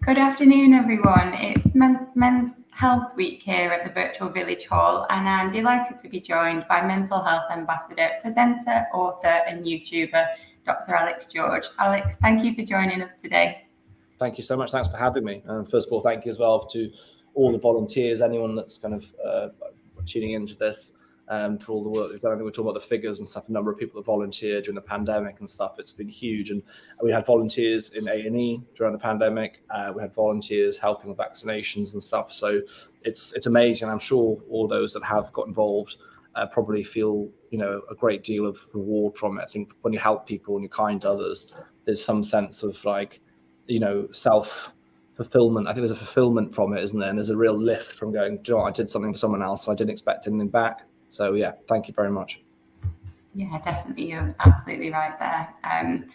Good afternoon, everyone. It's Men's Health Week here at the Virtual Village Hall, and I'm delighted to be joined by mental health ambassador, presenter, author, and YouTuber, Dr. Alex George. Alex, thank you for joining us today. Thank you so much. Thanks for having me. And first of all, thank you as well to all the volunteers, anyone that's kind of tuning into this, for all the work they've done. I think we're talking about the figures and stuff, a number of people that volunteered during the pandemic and stuff. It's been huge. And we had volunteers in A&E during the pandemic. We had volunteers helping with vaccinations and stuff. So it's amazing. I'm sure all those that have got involved probably feel, a great deal of reward from it. I think when you help people and you're kind to others, there's some sense of self-fulfillment. I think there's a fulfillment from it, isn't there? And there's a real lift from going, I did something for someone else, so I didn't expect anything back. So yeah, thank you very much. Yeah, definitely. You're absolutely right there. And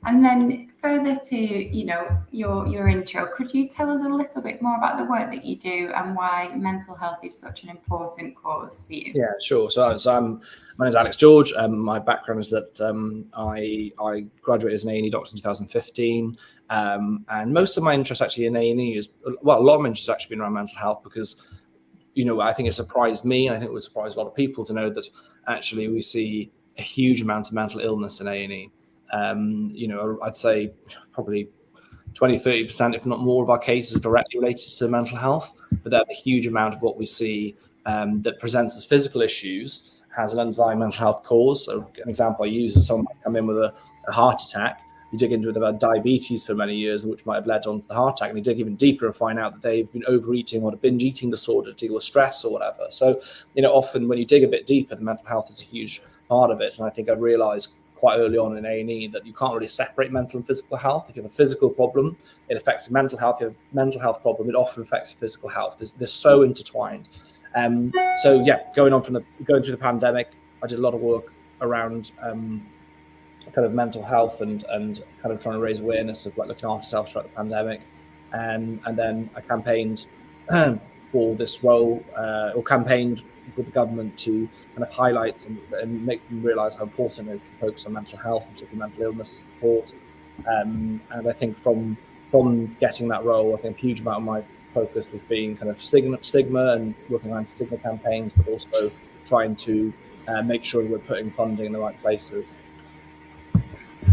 then further to, your intro, could you tell us a little bit more about the work that you do and why mental health is such an important cause for you? Yeah, sure. So my name's Alex George. My background is that I graduated as an A&E doctor in 2015. And most of my interest actually in A&E a lot of my interest has actually been around mental health because, I think it surprised me, and I think it would surprise a lot of people to know that actually we see a huge amount of mental illness in A&E. I'd say probably 20-30%, if not more, of our cases are directly related to mental health, but that a huge amount of what we see that presents as physical issues has an underlying mental health cause. So an example I use is someone might come in with a heart attack. You dig into it about diabetes for many years, which might have led on to the heart attack, and you dig even deeper and find out that they've been overeating or a binge eating disorder to deal with stress or whatever. So, often when you dig a bit deeper, the mental health is a huge part of it. And I think I realized quite early on in A&E that you can't really separate mental and physical health. If you have a physical problem, it affects your mental health. If you have a mental health problem, it often affects your physical health. They're so intertwined. So yeah, going through the pandemic, I did a lot of work around kind of mental health and kind of trying to raise awareness of looking after yourself throughout the pandemic. And then I campaigned for this role, or campaigned with the government to kind of highlight and make them realise how important it is to focus on mental health, particularly mental illness support. And I think from getting that role, I think a huge amount of my focus has been kind of stigma and working around stigma campaigns, but also trying to make sure that we're putting funding in the right places.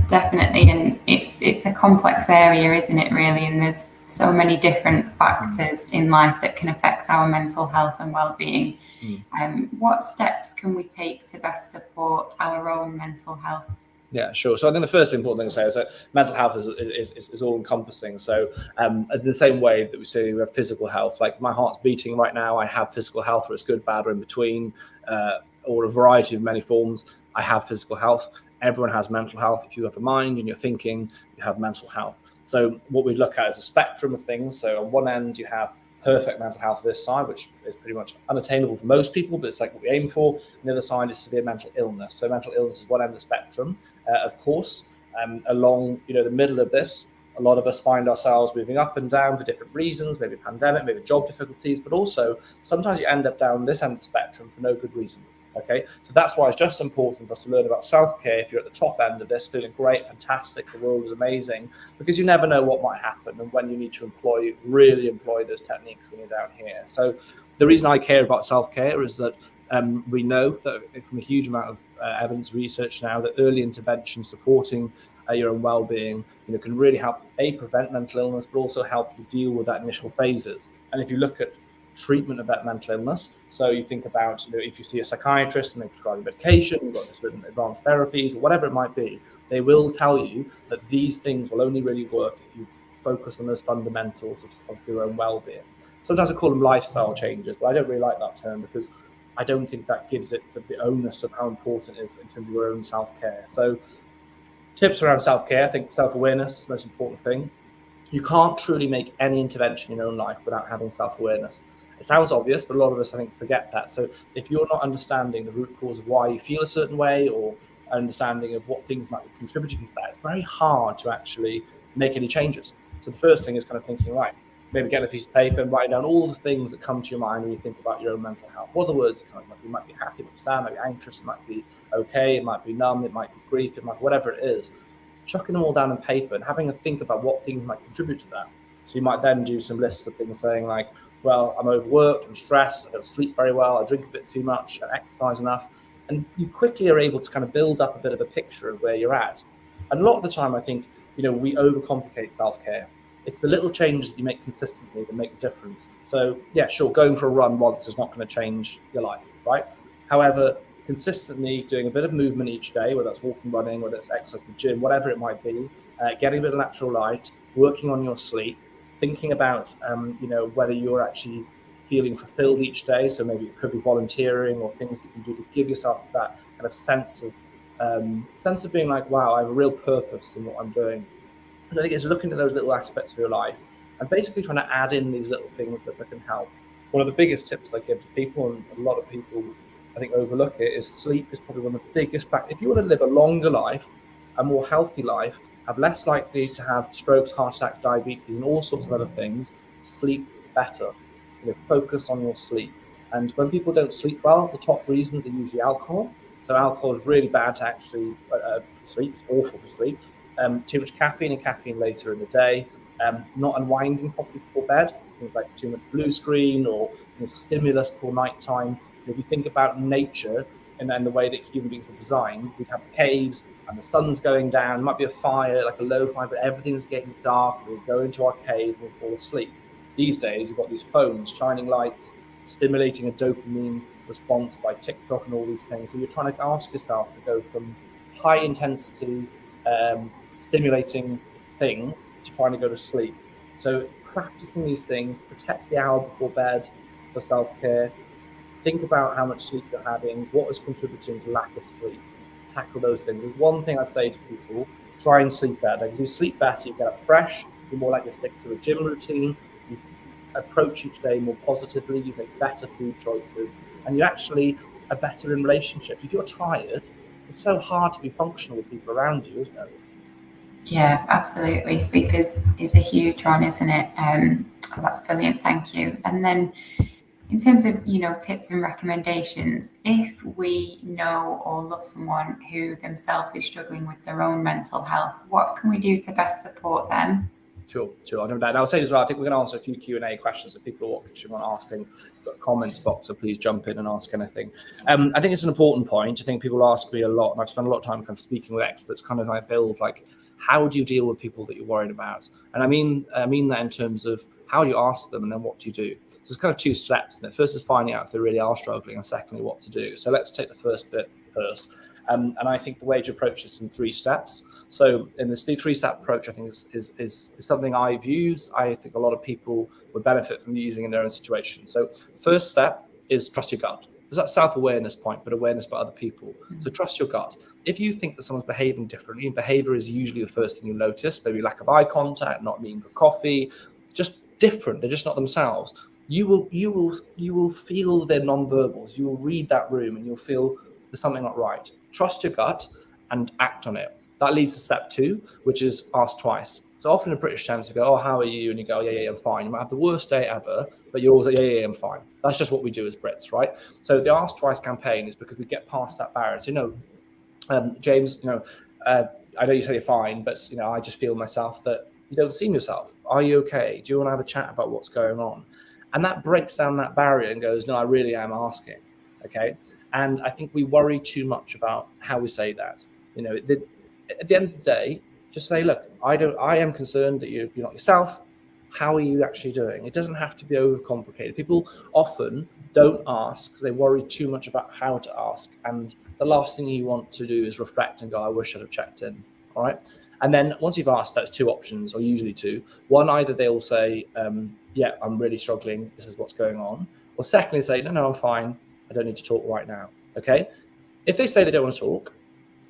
Definitely, and it's a complex area, isn't it, really? And there's so many different factors in life that can affect our mental health and well-being. What steps can we take to best support our own mental health? Yeah, sure. So I think the first important thing to say is that mental health is all encompassing. So in the same way that we say we have physical health, like my heart's beating right now, I have physical health, where it's good, bad, or in between, or a variety of many forms. I have physical health. Everyone has mental health. If you have a mind and you're thinking, you have mental health. So what we look at is a spectrum of things. So on one end, you have perfect mental health this side, which is pretty much unattainable for most people, but it's like what we aim for. And the other side is severe mental illness. So mental illness is one end of the spectrum, of course. Along the middle of this, a lot of us find ourselves moving up and down for different reasons, maybe pandemic, maybe job difficulties, but also sometimes you end up down this end of the spectrum for no good reason. Okay, so that's why it's just important for us to learn about self-care. If you're at the top end of this, feeling great, fantastic, the world is amazing, because you never know what might happen and when you need to really employ those techniques when you're down here. So the reason I care about self-care is that we know that from a huge amount of evidence research now that early intervention supporting your own well-being can really help prevent mental illness, but also help you deal with that initial phases. And if you look at treatment of that mental illness, so you think about if you see a psychiatrist and they prescribe you medication, you've got this with advanced therapies or whatever it might be, they will tell you that these things will only really work if you focus on those fundamentals of your own well-being. Sometimes I call them lifestyle changes, but I don't really like that term because I don't think that gives it the onus of how important it is in terms of your own self-care. So tips around self-care, I think self-awareness is the most important thing. You can't truly make any intervention in your own life without having self-awareness. It sounds obvious, but a lot of us, I think, forget that. So if you're not understanding the root cause of why you feel a certain way or understanding of what things might be contributing to that, it's very hard to actually make any changes. So the first thing is kind of thinking, right, maybe get a piece of paper and write down all the things that come to your mind when you think about your own mental health. What are the words that come up? You might be happy, it might be sad, it might be anxious, it might be okay, it might be numb, it might be grief, it might be whatever it is. Chucking them all down on paper and having a think about what things might contribute to that. So you might then do some lists of things saying like, well, I'm overworked, I'm stressed, I don't sleep very well, I drink a bit too much, I don't exercise enough. And you quickly are able to kind of build up a bit of a picture of where you're at. And a lot of the time, I think, we overcomplicate self-care. It's the little changes that you make consistently that make a difference. So yeah, sure, going for a run once is not going to change your life, right? However, consistently doing a bit of movement each day, whether that's walking, running, whether it's exercise in the gym, whatever it might be, getting a bit of natural light, working on your sleep, thinking about, whether you're actually feeling fulfilled each day. So maybe it could be volunteering or things you can do to give yourself that kind of sense of being like, wow, I have a real purpose in what I'm doing. And I think it's looking at those little aspects of your life and basically trying to add in these little things that can help. One of the biggest tips I give to people, and a lot of people I think overlook it, is sleep is probably one of the biggest factors. If you want to live a longer life, a more healthy life, have less likely to have strokes, heart attacks, diabetes, and all sorts of other things, sleep better. Focus on your sleep. And when people don't sleep well, the top reasons are usually alcohol. So alcohol is really bad to actually for sleep. It's awful for sleep. Too much caffeine and caffeine later in the day. Not unwinding properly before bed. It's things like too much blue screen or stimulus before nighttime. If you think about nature and the way that human beings are designed, we'd have caves and the sun's going down. There might be a fire, like a low fire, but everything's getting dark. We'll go into our cave and we'll fall asleep. These days, you've got these phones, shining lights, stimulating a dopamine response by TikTok and all these things. So you're trying to ask yourself to go from high intensity, stimulating things to trying to go to sleep. So practicing these things, protect the hour before bed for self-care. Think about how much sleep you're having, what is contributing to lack of sleep. Tackle those things. There's one thing I say to people, try and sleep better. Because you sleep better, you get up fresh, you're more likely to stick to a gym routine, you approach each day more positively, you make better food choices, and you actually are better in relationships. If you're tired, it's so hard to be functional with people around you, isn't it? Yeah, absolutely. Sleep is a huge one, isn't it? That's brilliant. Thank you. And then in terms of, tips and recommendations, if we know or love someone who themselves is struggling with their own mental health, what can we do to best support them? Sure. And I'll say as well, I think we're going to answer a few Q&A questions. So people are watching want to ask things, got a comments box, so please jump in and ask anything. I think it's an important point. I think people ask me a lot, and I've spent a lot of time kind of speaking with experts, kind of like build like, how do you deal with people that you're worried about? And I mean that in terms of how do you ask them and then what do you do? So there's kind of two steps. And first is finding out if they really are struggling, and secondly, what to do. So let's take the first bit first. And I think the way to approach this in 3 steps. So in this 3-step approach, I think is something I've used. I think a lot of people would benefit from using in their own situation. So first step is trust your gut. There's that self-awareness point, but awareness by other people. So trust your gut. If you think that someone's behaving differently, behavior is usually the first thing you notice, maybe lack of eye contact, not meeting for coffee, just different. They're just not themselves. You will feel their non-verbals. You will read that room and you'll feel there's something not right. Trust your gut and act on it. That leads to step 2, which is ask twice. So often in British sense, you go, oh, how are you? And you go, yeah, I'm fine. You might have the worst day ever, but you always say, yeah, I'm fine. That's just what we do as Brits, right? So the ask twice campaign is because we get past that barrier. So, James, I know you say you're fine, but, I just feel myself that you don't seem yourself. Are you okay? Do you want to have a chat about what's going on? And that breaks down that barrier and goes, no, I really am asking. Okay. And I think we worry too much about how we say that. At the end of the day, just say, look, I am concerned that you're not yourself. How are you actually doing? It doesn't have to be overcomplicated. People often don't ask because they worry too much about how to ask. And the last thing you want to do is reflect and go, I wish I'd have checked in. All right. And then once you've asked, that's 2 options, or usually 2. One, either they'll say, yeah, I'm really struggling. This is what's going on. Or secondly, say, no, I'm fine. I don't need to talk right now. Okay. If they say they don't want to talk,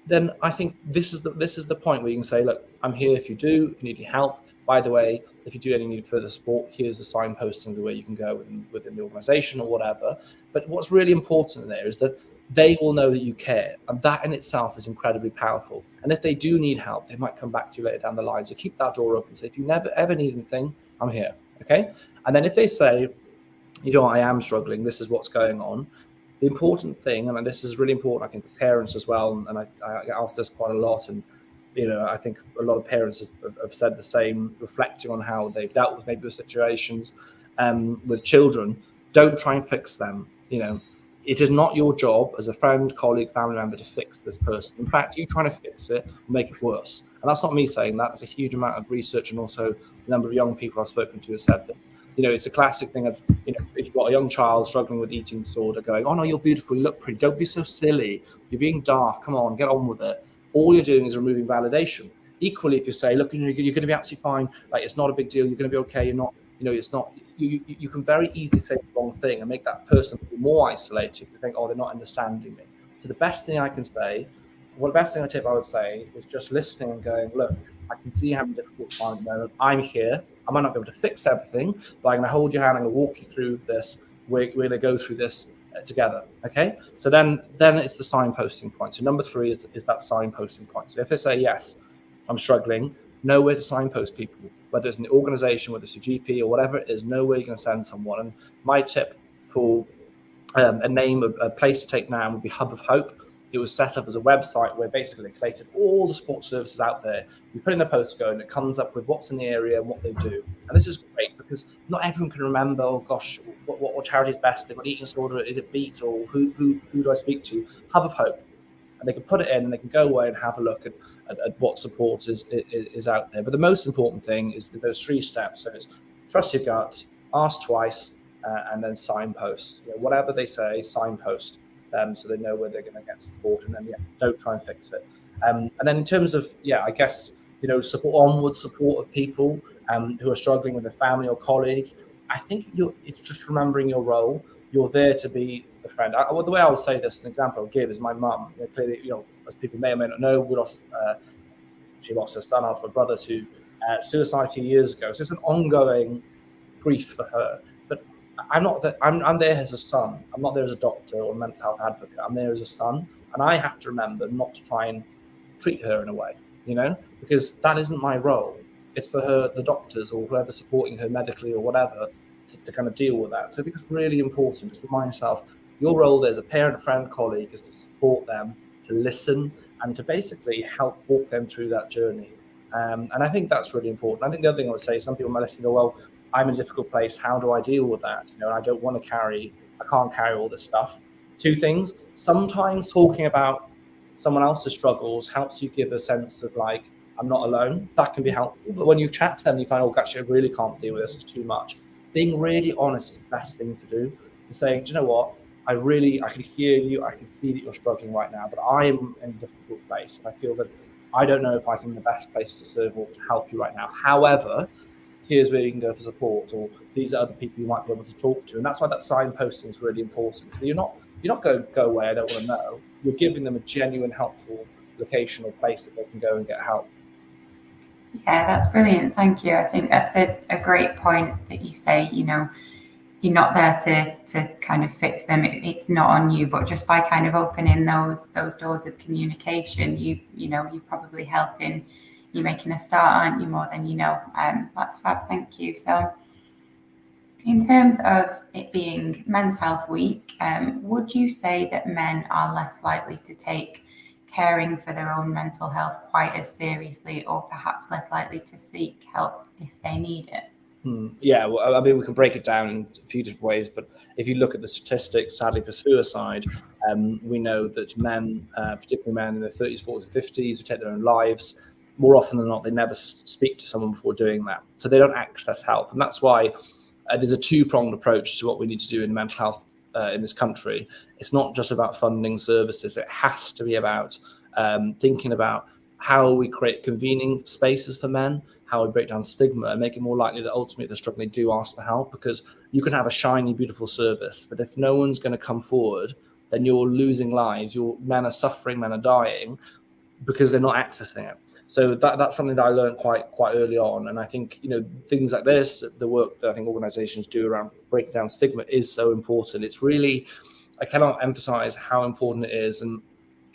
then I think this is the point where you can say, look, I'm here if you do, if you need any help. By the way, if you do any need further support, here's the signposting the way you can go within the organization or whatever. But what's really important there is that they will know that you care. And that in itself is incredibly powerful. And if they do need help, they might come back to you later down the line. So keep that door open. Say, if you never ever need anything, I'm here. Okay. And then if they say, I am struggling, this is what's going on. The important thing, and this is really important, I think, for parents as well, and I ask this quite a lot, and I think a lot of parents have said the same, reflecting on how they've dealt with maybe the situations with children. Don't try and fix them. It is not your job as a friend, colleague, family member to fix this person. In fact, you trying to fix it will make it worse. And that's not me saying that. There's a huge amount of research, and also the number of young people I've spoken to have said this. It's a classic thing of, if you've got a young child struggling with eating disorder going, oh no, you're beautiful, you look pretty, don't be so silly, you're being daft, come on, get on with it. All you're doing is removing validation. Equally, if you say, look, you're going to be absolutely fine, like it's not a big deal, you're going to be okay, you're not, it's not, you can very easily say the wrong thing and make that person feel more isolated, to think, oh, they're not understanding me. So the best thing I can say, the best thing I would say is just listening and going, look, I can see you having a difficult time at the moment. I'm here. I might not be able to fix everything, but I'm going to hold your hand. I'm going to walk you through this. We're going to go through this together. Okay. So then it's the signposting point. So number 3 is that signposting point. So if they say, yes, I'm struggling, know where to signpost people, whether it's an organization, whether it's a GP or whatever it is, know where you're going to send someone. And my tip for a place to take now would be Hub of Hope. It was set up as a website where basically they collated all the support services out there. You put in a postcode and it comes up with what's in the area and what they do. And this is great because not everyone can remember, oh gosh, what charity is best? They've got eating disorder, is it BEAT, or who do I speak to? Hub of Hope. And they can put it in and they can go away and have a look at what support is out there. But the most important thing is those 3 steps. So it's trust your gut, ask twice, and then signpost. Whatever they say, signpost. So they know where they're going to get support, and then don't try and fix it. And then in terms of I guess onward support of people who are struggling with their family or colleagues. I think it's just remembering your role. You're there to be a friend. The way I would say this, an example I'll give is my mum. Clearly, as people may or may not know, she lost her son, my brother, to suicide a few years ago. So it's an ongoing grief for her. But I'm not that. I'm there as a son. I'm not there as a doctor or a mental health advocate. I'm there as a son, and I have to remember not to try and treat her in a way, because that isn't my role. It's for her, the doctors or whoever's supporting her medically or whatever, to kind of deal with that. So I think it's really important to remind yourself your role there as a parent, friend, colleague is to support them, to listen, and to basically help walk them through that journey. And I think that's really important. I think the other thing I would say, some people might listen and go, well, I'm in a difficult place. How do I deal with that? I don't want to I can't carry all this stuff. 2 things. Sometimes talking about someone else's struggles helps you give a sense of like, I'm not alone. That can be helpful. But when you chat to them, you find, oh, actually, I really can't deal with this. It's too much. Being really honest is the best thing to do. And saying, do you know what? I can hear you. I can see that you're struggling right now, but I am in a difficult place. And I feel that I don't know if I can be the best place to serve or to help you right now. However, here's where you can go for support, or these are other people you might be able to talk to. And that's why that signposting is really important. So you're not going to go away, I don't want to know. You're giving them a genuine, helpful location or place that they can go and get help. Yeah, that's brilliant. Thank you. I think that's a great point that you say, you're not there to kind of fix them. It's not on you, but just by kind of opening those doors of communication, you're probably helping. You're making a start, aren't you, more than you know? That's fab. Thank you. So in terms of it being Men's Health Week, would you say that men are less likely to take caring for their own mental health quite as seriously, or perhaps less likely to seek help if they need it? Yeah, well, I mean, we can break it down in a few different ways, but if you look at the statistics, sadly, for suicide, we know that men, particularly men in their 30s, 40s, 50s, who take their own lives, more often than not, they never speak to someone before doing that. So they don't access help. And that's why there's a 2-pronged approach to what we need to do in mental health in this country. It's not just about funding services. It has to be about thinking about how we create convening spaces for men, how we break down stigma and make it more likely that ultimately if they're struggling, they do ask for help. Because you can have a shiny, beautiful service, but if no one's going to come forward, then you're losing lives. Men are suffering, men are dying because they're not accessing it. So that's something that I learned quite early on. And I think, things like this, the work that I think organizations do around breaking down stigma is so important. It's really, I cannot emphasize how important it is. And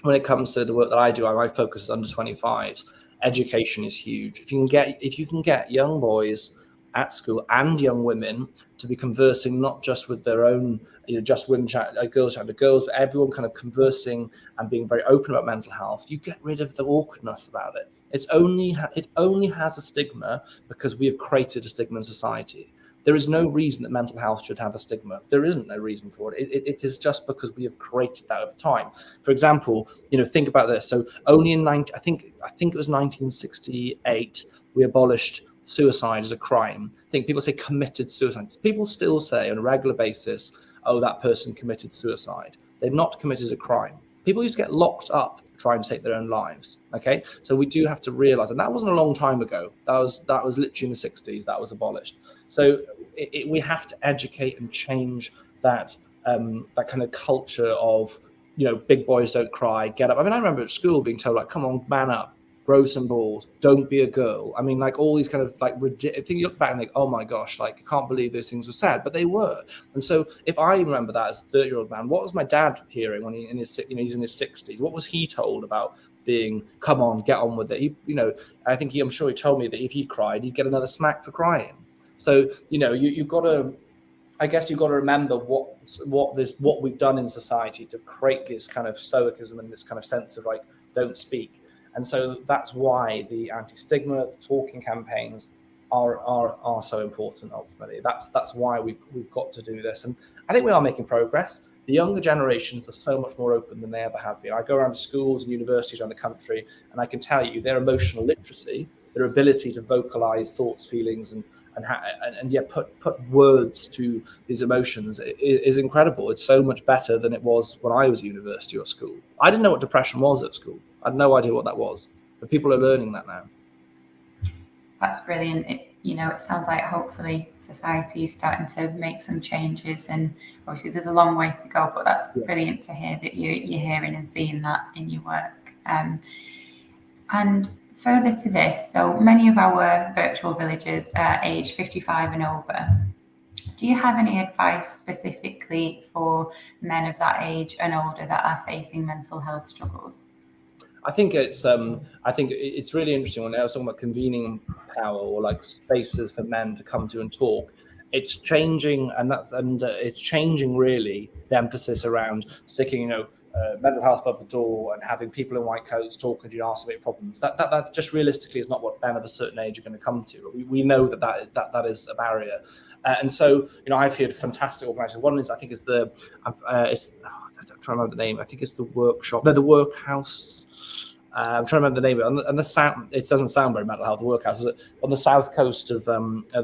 when it comes to the work that I do, my focus is under 25s. Education is huge. If you can get young boys at school and young women to be conversing not just with their own, just women chat, girls chat to girls, but everyone kind of conversing and being very open about mental health, you get rid of the awkwardness about it. It only has a stigma because we have created a stigma in society. There is no reason that mental health should have a stigma. There isn't no reason for it. It is just because we have created that over time. For example, think about this. So only in I think it was 1968 we abolished suicide as a crime. I think people say committed suicide. People still say on a regular basis, oh, that person committed suicide. They've not committed a crime. People used to get locked up trying to take their own lives. Okay, so we do have to realize, and that wasn't a long time ago. That was literally in the 60s that was abolished. So we have to educate and change that that kind of culture of big boys don't cry, get up. I mean, I remember at school being told like, come on, man up, grow some balls, don't be a girl. I mean, like all these kind of like ridiculous things. You look back and think, oh my gosh, like I can't believe those things were said, but they were. And so if I remember that as a 30-year-old man, what was my dad hearing when he's in his 60s? What was he told about being, come on, get on with it? I'm sure he told me that if he cried, he'd get another smack for crying. So you've got to, I guess you've got to remember what we've done in society to create this kind of stoicism and this kind of sense of like don't speak. And so that's why the anti-stigma, the talking campaigns are so important. Ultimately, that's why we've got to do this. And I think we are making progress. The younger generations are so much more open than they ever have been. I go around to schools and universities around the country, and I can tell you their emotional literacy, their ability to vocalize thoughts, feelings, and yet put words to these emotions is incredible. It's so much better than it was when I was at university or school. I didn't know what depression was at school. I had no idea what that was, but people are learning that now. That's brilliant. It sounds like hopefully society is starting to make some changes, and obviously there's a long way to go, but that's brilliant to hear that you're hearing and seeing that in your work. And further to this, so many of our virtual villagers are aged 55 and over. Do you have any advice specifically for men of that age and older that are facing mental health struggles? I think it's really interesting when I was talking about convening power or like spaces for men to come to and talk. It's changing, and it's changing really the emphasis around sticking mental health above the door and having people in white coats talking to you and asking about problems. That just realistically is not what men of a certain age are going to come to. We know that is a barrier, and so I've heard fantastic organisations. One is I'm trying to remember the name. I think it's the workhouse. I'm trying to remember the name of it. And the sound, it doesn't sound very mental health. The workhouse is on the south coast of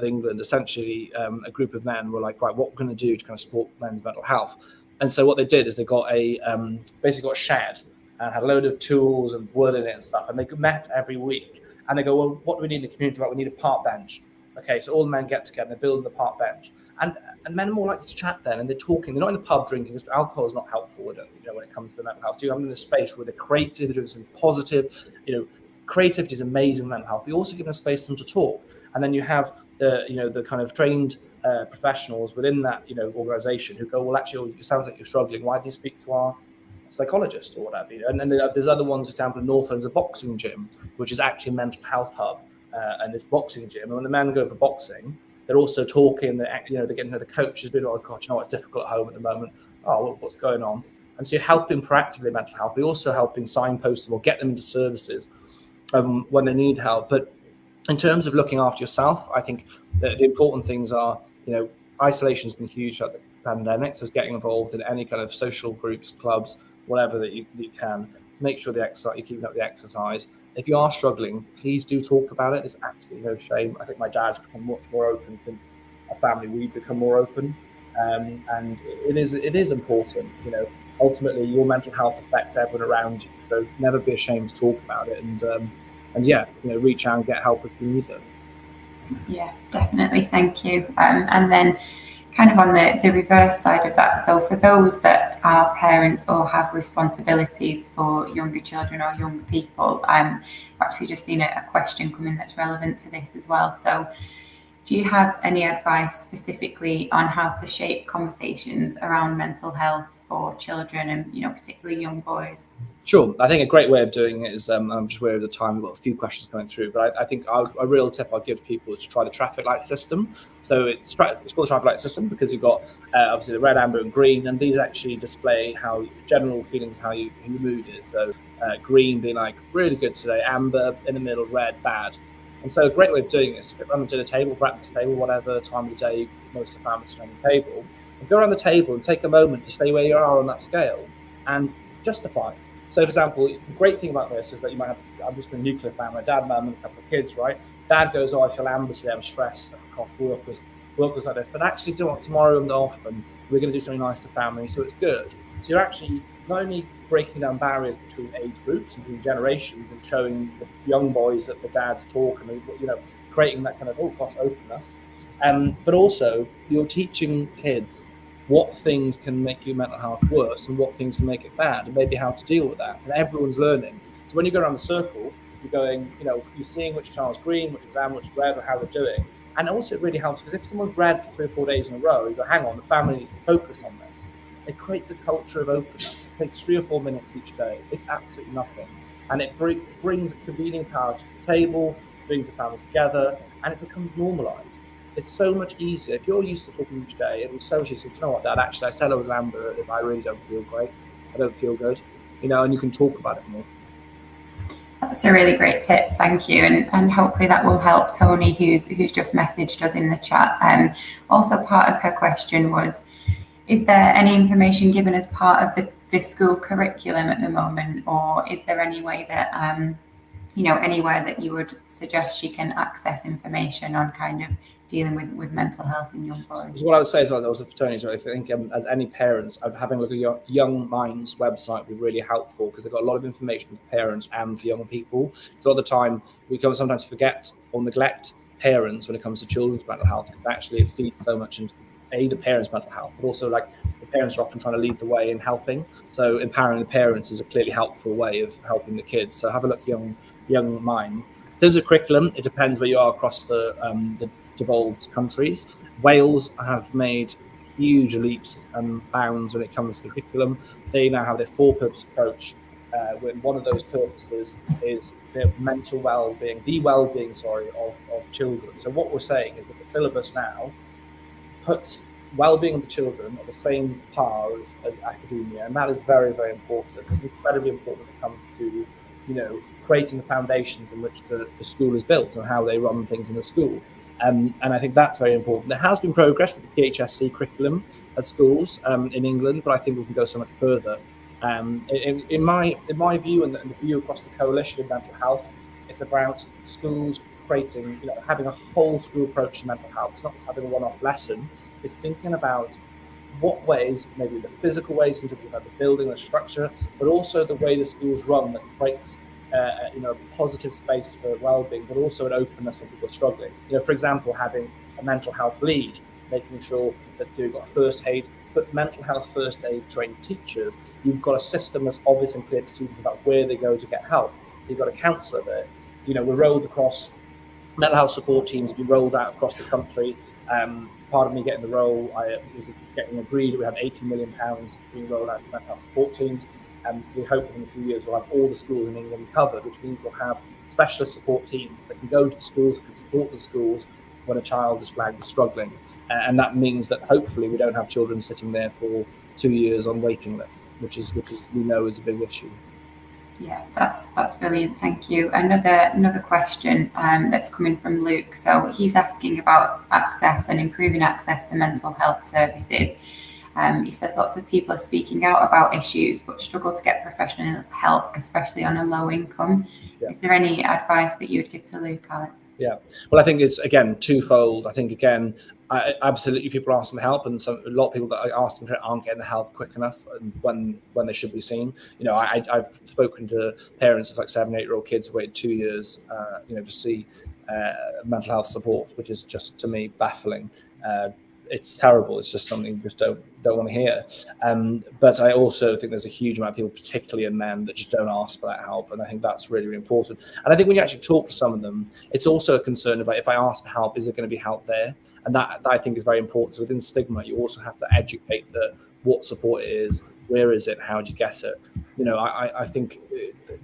England. Essentially, a group of men were like, right, what we're going to do to kind of support men's mental health. And so what they did is they got basically got a shed and had a load of tools and wood in it and stuff. And they met every week. And they go, well, what do we need in the community? Right, we need a park bench. Okay, so all the men get together, they're building the park bench. And men are more likely to chat then, and they're talking. They're not in the pub drinking, because alcohol is not helpful when it comes to mental health. So you have them in this space where they're creative, they're doing something positive. Creativity is amazing in mental health. But you also give them space for them to talk. And then you have the kind of trained professionals within that organisation who go, well, actually, it sounds like you're struggling. Why don't you speak to our psychologist or whatever? And then there's other ones, for example, in Northland's a boxing gym, which is actually a mental health hub, and it's boxing gym. And when the men go for boxing, they're also talking. They're getting to know the coaches. Being like, God, it's difficult at home at the moment. Oh, well, what's going on? And so you're helping proactively mental health. We're also helping signpost them or get them into services when they need help. But in terms of looking after yourself, I think the important things are, isolation has been huge throughout the pandemic. So getting involved in any kind of social groups, clubs, whatever that you can. Make sure you're keeping up the exercise. If you are struggling, please do talk about it. There's absolutely no shame. I think my dad's become much more open since our family. We've become more open, and it is important. Ultimately, your mental health affects everyone around you. So never be ashamed to talk about it, and reach out and get help if you need it. Yeah, definitely. Thank you. And then kind of on the reverse side of that, so for those that are parents or have responsibilities for younger children or younger people, I've actually just seen a question come in that's relevant to this as well. So do you have any advice specifically on how to shape conversations around mental health for children and, particularly young boys? Sure. I think a great way of doing it is, I'm just aware of the time, we've got a few questions coming through, but I think a real tip I'll give to people is to try the traffic light system. So it's called the traffic light system because you've got obviously the red, amber, and green, and these actually display how general feelings of how your mood is. So green being like really good today, amber in the middle, red bad. And so a great way of doing it is sit around the dinner table, breakfast table, whatever time of the day most of the families sit around the table, and go around the table and take a moment to stay where you are on that scale and justify. So, for example, the great thing about this is that you might have, I'm just a nuclear family, dad, mum, and a couple of kids, right? Dad goes, oh, I feel amber today, I'm stressed, work was like this. But actually, do you know what, tomorrow I'm off and we're going to do something nice to family, so it's good. So you're actually not only breaking down barriers between age groups and between generations and showing the young boys that the dads talk and, creating that kind of, oh gosh, openness. But also you're teaching kids what things can make your mental health worse and what things can make it bad, and maybe how to deal with that. And everyone's learning. So when you go around the circle, you're going, you're seeing which child's green, which is amber, which is red, or how they're doing. And also it really helps because if someone's red for 3 or 4 days in a row, you go, hang on, the family needs to focus on this. It creates a culture of openness. It takes 3 or 4 minutes each day. It's absolutely nothing. And it brings a convening power to the table, brings the family together, and it becomes normalized. It's so much easier. If you're used to talking each day, it was so easy to say, you know what, Dad, actually, I said I was amber if I really don't feel great. I don't feel good, and you can talk about it more. That's a really great tip, thank you, and hopefully that will help Tony, who's just messaged us in the chat. Also, part of her question was, is there any information given as part of the school curriculum at the moment, or is there any way that anywhere that you would suggest she can access information on kind of dealing with mental health in young boys? What I would say as well, also for Tony, I think as any parents, having a look at your Young Minds website would be really helpful because they've got a lot of information for parents and for young people. So at the time, we can sometimes forget or neglect parents when it comes to children's mental health because actually it feeds so much into the parents' mental health, but also like the parents are often trying to lead the way in helping. So empowering the parents is a clearly helpful way of helping the kids. So have a look, Young Minds. In terms of curriculum, it depends where you are across the devolved countries. Wales have made huge leaps and bounds when it comes to curriculum. They now have their 4-purpose approach. When one of those purposes is the mental well-being, of children. So what we're saying is that the syllabus now puts well-being of the children at the same par as academia, and that is very, very important. It's incredibly important when it comes to creating the foundations in which the school is built and how they run things in the school. And I think that's very important. There has been progress with the PHSC curriculum at schools in England, but I think we can go so much further. In my view and the view across the coalition of mental health, it's about schools creating, having a whole school approach to mental health. It's not just having a one-off lesson. It's thinking about what ways, maybe the physical ways in terms of the building, the structure, but also the way the schools run that creates a positive space for well-being, but also an openness when people are struggling. For example, having a mental health lead, making sure that you've got mental health first aid trained teachers. You've got a system that's obvious and clear to students about where they go to get help. You've got a counsellor there. We're rolled across. Mental health support teams have been rolled out across the country. Part of me getting the role, I was getting agreed that we have £18 million being rolled out to mental health support teams. And we hope in a few years we'll have all the schools in England covered, which means we'll have specialist support teams that can go to the schools, can support the schools when a child is flagged as struggling. And that means that hopefully we don't have children sitting there for 2 years on waiting lists, which we know is a big issue. Yeah, that's brilliant. Thank you. Another question that's coming from Luke. So he's asking about access and improving access to mental health services. He says lots of people are speaking out about issues but struggle to get professional help, especially on a low income. Yeah. Is there any advice that you would give to Luke, Alex? Yeah, well, I think it's, again, twofold. I think, again, absolutely people ask them help, and a lot of people that I ask them for aren't getting the help quick enough when they should be seen. I've spoken to parents of like 7, 8-year-old kids who waited 2 years, to see mental health support, which is just, to me, baffling. It's terrible. It's just something you just don't want to hear. But I also think there's a huge amount of people, particularly in men, that just don't ask for that help. And I think that's really, really important. And I think when you actually talk to some of them, it's also a concern about, if I ask for help, is there going to be help there? And that I think is very important. So within stigma, you also have to educate what support it is, where is it, how do you get it? I think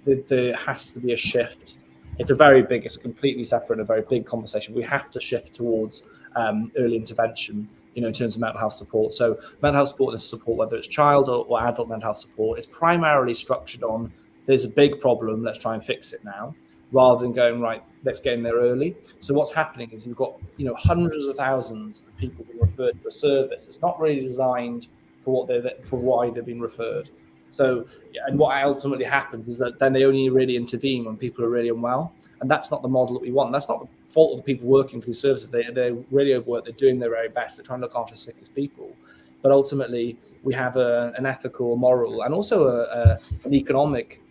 there has to be a shift. It's it's completely separate and a very big conversation. We have to shift towards early intervention, in terms of mental health support. So mental health support is support, whether it's child or adult mental health support, is primarily structured on, there's a big problem, let's try and fix it now, rather than going, right, let's get in there early. So what's happening is you've got, hundreds of thousands of people being referred to a service. It's not really designed for why they've been referred. So, and what ultimately happens is that then they only really intervene when people are really unwell. And that's not the model that we want. That's not the fault of the people working for these services. They're really overworked. They're doing their very best. They're trying to look after the sickest people. But ultimately, we have an ethical, moral, and also an economic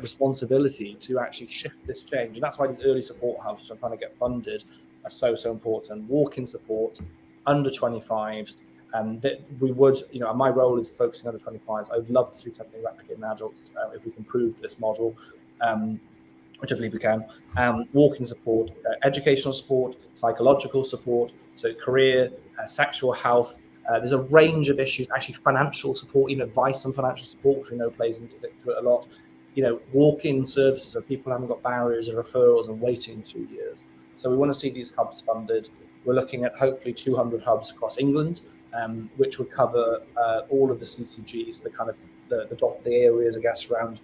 responsibility to actually shift this change. And that's why these early support hubs, which I'm trying to get funded, are so important. Walk-in support, under 25s. That we would, my role is focusing on the 25s. I would love to see something replicate in adults if we can prove this model, which I believe we can. Walk-in support, educational support, psychological support, so career, sexual health. There's a range of issues, actually financial support, even advice on financial support, which we know plays into it a lot. Walk-in services, so people haven't got barriers or referrals and waiting 2 years. So we want to see these hubs funded. We're looking at hopefully 200 hubs across England, which would cover all of the CCGs, the kind of the areas, I guess, around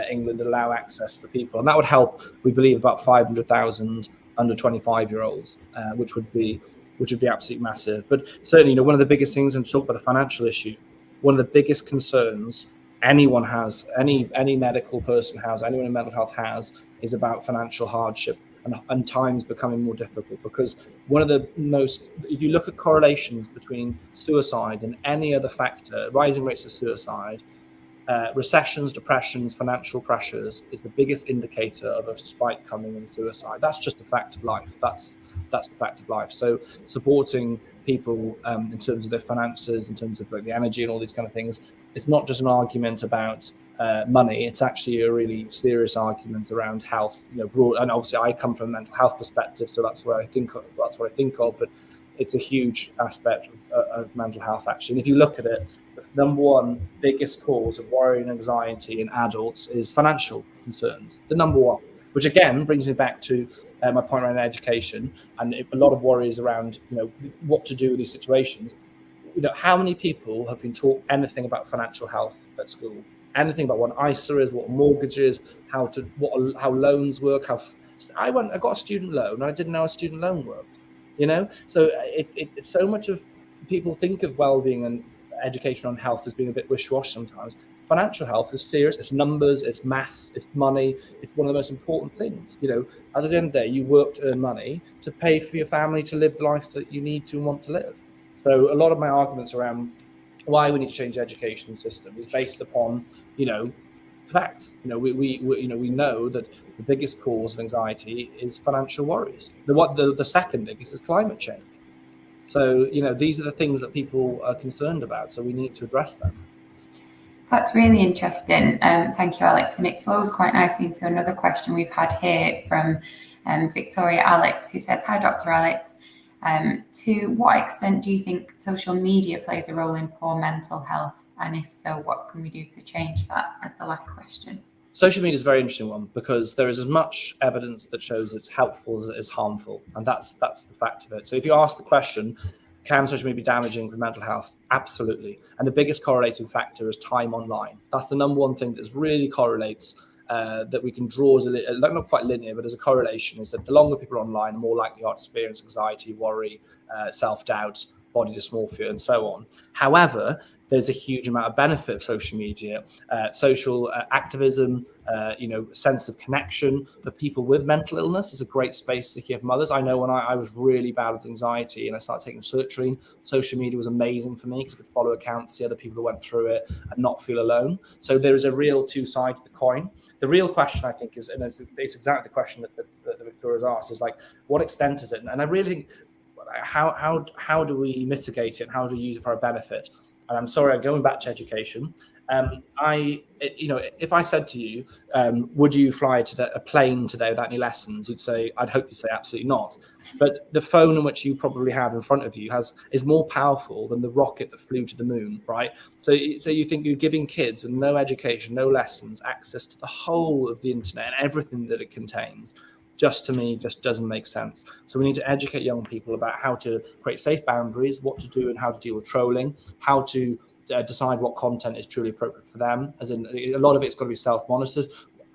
England, allow access for people. And that would help, we believe, about 500,000 under 25-year-olds, which would be absolutely massive. But certainly, one of the biggest things, and to talk about the financial issue, one of the biggest concerns anyone has, any medical person has, anyone in mental health has, is about financial hardship and times becoming more difficult. Because one of the most, if you look at correlations between suicide and any other factor, rising rates of suicide, recessions, depressions, financial pressures is the biggest indicator of a spike coming in suicide. That's just a fact of life. That's the fact of life. So supporting people in terms of their finances, in terms of like the energy and all these kind of things, it's not just an argument about money. It's actually a really serious argument around health. Broad, and obviously I come from a mental health perspective, so that's what I think of. But it's a huge aspect of mental health, actually. And if you look at it, the number one biggest cause of worry and anxiety in adults is financial concerns. The number one, which again brings me back to my point around education, and a lot of worries around what to do with these situations. How many people have been taught anything about financial health at school? Anything about what an ISA is, what a mortgage is, how loans work? I got a student loan, and I didn't know a student loan worked. So it's so much of people think of well-being and education on health as being a bit wish-wash sometimes. Financial health is serious. It's numbers, it's maths, it's money. It's one of the most important things. At the end of the day, you work to earn money to pay for your family to live the life that you need to and want to live. So a lot of my arguments around why we need to change the education system is based upon, facts. We know that the biggest cause of anxiety is financial worries. The second biggest is climate change. So, these are the things that people are concerned about. So we need to address them. That's really interesting. Thank you, Alex. And it flows quite nicely into another question we've had here from Victoria Alex, who says, "Hi, Dr. Alex. To what extent do you think social media plays a role in poor mental health? And if so, what can we do to change that?" as the last question. Social media is a very interesting one because there is as much evidence that shows it's helpful as it is harmful. And that's the fact of it. So if you ask the question, can social media be damaging for mental health? Absolutely. And the biggest correlating factor is time online. That's the number one thing that really correlates, that we can draw as not quite linear, but as a correlation, is that the longer people are online, the more likely they are to experience anxiety, worry, self-doubt, body dysmorphia, and so on. However, there's a huge amount of benefit of social media, social activism, sense of connection for people with mental illness is a great space to give mothers. I know when I was really bad with anxiety and I started taking sertraline, social media was amazing for me because I could follow accounts, see other people who went through it and not feel alone. So there is a real two sides of the coin. The real question, I think, is, and it's exactly the question that Victoria's asked, is like, what extent is it? And I really think, how do we mitigate it and how do we use it for our benefit? And I'm sorry, I'm going back to education. If I said to you, would you fly a plane today without any lessons? You'd say, I'd hope you'd say absolutely not. But the phone in which you probably have in front of you is more powerful than the rocket that flew to the moon, right? So you think you're giving kids with no education, no lessons, access to the whole of the internet and everything that it contains. Just to me, just doesn't make sense. So we need to educate young people about how to create safe boundaries, what to do and how to deal with trolling, how to decide what content is truly appropriate for them. As in, a lot of it's got to be self-monitored,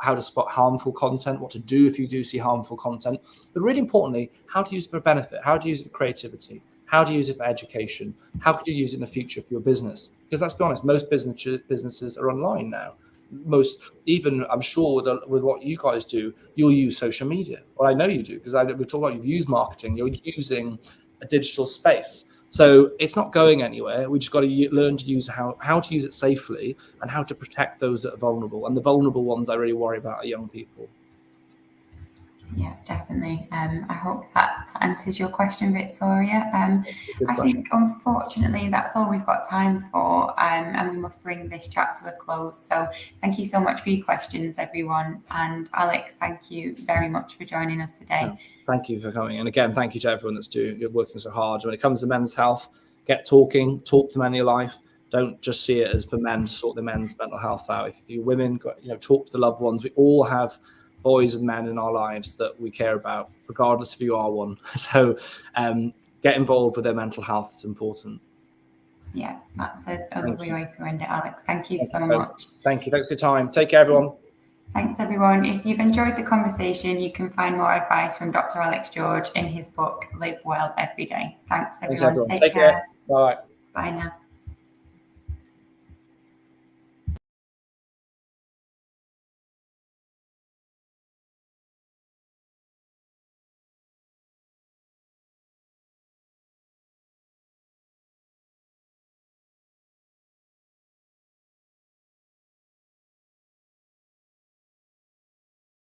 how to spot harmful content, what to do if you do see harmful content, but really importantly, how to use it for benefit, how to use it for creativity, how to use it for education, how could you use it in the future for your business? Because let's be honest, most businesses are online now. Even I'm sure with what you guys do, you'll use social media. Well, I know you do, because we talk about you've used marketing, you're using a digital space. So it's not going anywhere. We just got to learn to use how to use it safely and how to protect those that are vulnerable. And the vulnerable ones I really worry about are young people. Yeah, definitely. I hope that answers your question, Victoria. I think, unfortunately, that's all we've got time for, and we must bring this chat to a close. So thank you so much for your questions, everyone. And Alex, thank you very much for joining us today. Yeah, thank you for coming. And again, thank you to everyone that's working so hard. When it comes to men's health, talk to men in your life. Don't just see it as for men to sort the men's mental health out. If you women, talk to the loved ones. We all have boys and men in our lives that we care about, regardless if you are one. So get involved with their mental health. It's important. Yeah, that's a lovely way to end it, Alex. Thank you so much. Thank you. Thanks for your time. Take care, everyone. Thanks, everyone. If you've enjoyed the conversation, you can find more advice from Dr. Alex George in his book, Live Well Every Day. Thanks, everyone. Take care. Bye. Bye now.